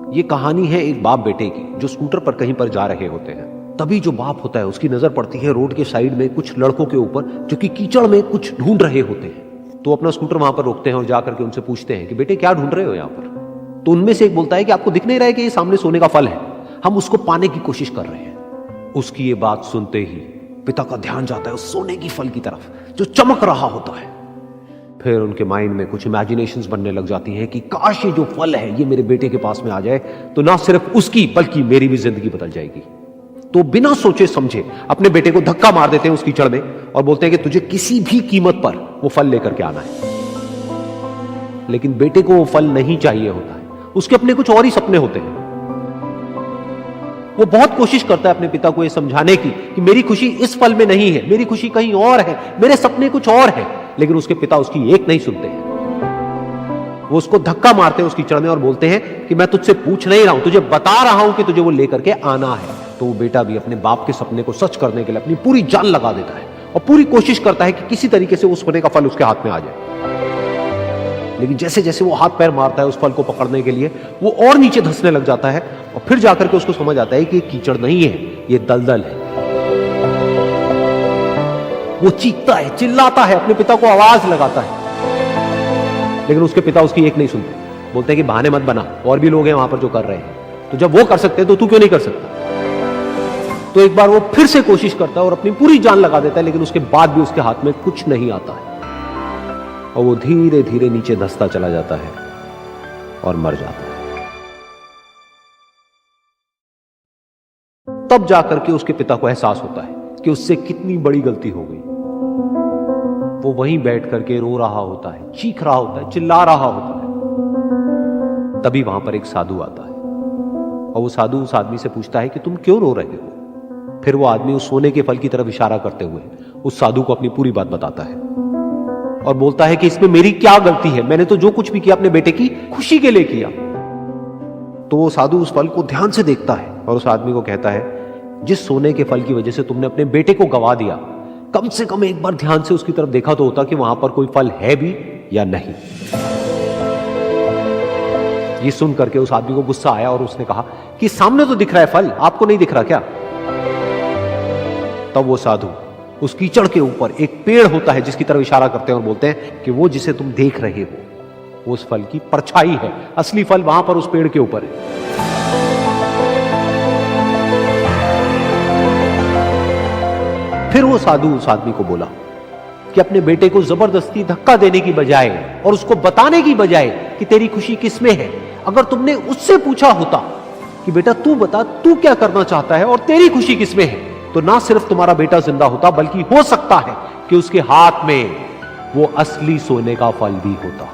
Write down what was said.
ये कहानी है एक बाप बेटे की जो स्कूटर पर कहीं पर जा रहे होते हैं। तभी जो बाप होता है उसकी नजर पड़ती है रोड के साइड में कुछ लड़कों के ऊपर जो कि कीचड़ में कुछ ढूंढ रहे होते हैं। तो अपना स्कूटर वहां पर रोकते हैं और जाकर के उनसे पूछते हैं कि बेटे क्या ढूंढ रहे हो यहाँ पर। तो उनमें से एक बोलता है कि आपको दिख नहीं रहा है कि ये सामने सोने का फल है, हम उसको पाने की कोशिश कर रहे हैं। उसकी ये बात सुनते ही पिता का ध्यान जाता है उस सोने की फल की तरफ जो चमक रहा होता है। फिर उनके माइंड में कुछ इमेजिनेशंस बनने लग जाती हैं कि काश ये जो फल है ये मेरे बेटे के पास में आ जाए तो ना सिर्फ उसकी बल्कि मेरी भी जिंदगी बदल जाएगी। तो बिना सोचे समझे अपने बेटे को धक्का मार देते हैं उस कीचड़ में और बोलते हैं कि तुझे किसी भी कीमत पर वो फल लेकर के आना है। लेकिन बेटे को वो फल नहीं चाहिए होता है, उसके अपने कुछ और ही सपने होते हैं। वो बहुत कोशिश करता है अपने पिता को ये समझाने की कि मेरी खुशी इस फल में नहीं है, मेरी खुशी कहीं और है, मेरे सपने कुछ और है। लेकिन उसके पिता उसकी एक नहीं सुनते हैं। वो उसको धक्का मारते हैं उस कीचड़ में और बोलते हैं कि मैं तुझसे पूछ नहीं रहा हूं, तुझे बता रहा हूं कि तुझे वो लेकर के आना है। तो वो बेटा भी अपने बाप के सपने को सच करने के लिए अपनी पूरी जान लगा देता है और पूरी कोशिश करता है कि किसी तरीके से उस सोने का फल उसके हाथ में आ जाए। लेकिन जैसे जैसे वो हाथ पैर मारता है उस फल को पकड़ने के लिए, वो और नीचे धंसने लग जाता है और फिर जाकर के उसको समझ आता है कि ये कीचड़ नहीं है, ये दलदल है। वो चीखता है, चिल्लाता है, अपने पिता को आवाज लगाता है, लेकिन उसके पिता उसकी एक नहीं सुनते। बोलते हैं कि बहाने मत बना, और भी लोग हैं वहां पर जो कर रहे हैं, तो जब वो कर सकते हैं तो तू क्यों नहीं कर सकता। तो एक बार वो फिर से कोशिश करता है और अपनी पूरी जान लगा देता है, लेकिन उसके बाद भी उसके हाथ में कुछ नहीं आता है और वो धीरे धीरे नीचे धंसता चला जाता है और मर जाता है। तब जाकर के उसके पिता को एहसास होता है कि उससे कितनी बड़ी गलती हो गई। वो वहीं बैठ करके रो रहा होता है, चीख रहा होता है, चिल्ला रहा होता है। तभी वहां पर एक साधु आता है और वो साधु उस आदमी से पूछता है कि तुम क्यों रो रहे हो। फिर वो आदमी उस सोने के फल की तरफ इशारा करते हुए उस साधु को अपनी पूरी बात बताता है और बोलता है कि इसमें मेरी क्या गलती है, मैंने तो जो कुछ भी किया अपने बेटे की खुशी के लिए किया। तो वो साधु उस फल को ध्यान से देखता है और उस आदमी को कहता है, जिस सोने के फल की वजह से तुमने अपने बेटे को गवा दिया, कम से कम एक बार ध्यान से उसकी तरफ देखा तो होता कि वहां पर कोई फल है भी या नहीं। ये सुन करके उस आदमी को गुस्सा आया और उसने कहा कि सामने तो दिख रहा है फल, आपको नहीं दिख रहा क्या। तब वो साधु उस कीचड़ के ऊपर एक पेड़ होता है जिसकी तरफ इशारा करते हैं और बोलते हैं कि वो जिसे तुम देख रहे हो वो उस फल की परछाई है, असली फल वहां पर उस पेड़ के ऊपर है। फिर वो साधु उस आदमी को बोला कि अपने बेटे को जबरदस्ती धक्का देने की बजाय और उसको बताने की बजाय कि तेरी खुशी किसमें है, अगर तुमने उससे पूछा होता कि बेटा तू बता तू क्या करना चाहता है और तेरी खुशी किसमें है, तो ना सिर्फ तुम्हारा बेटा जिंदा होता बल्कि हो सकता है कि उसके हाथ में वो असली सोने का फल भी होता।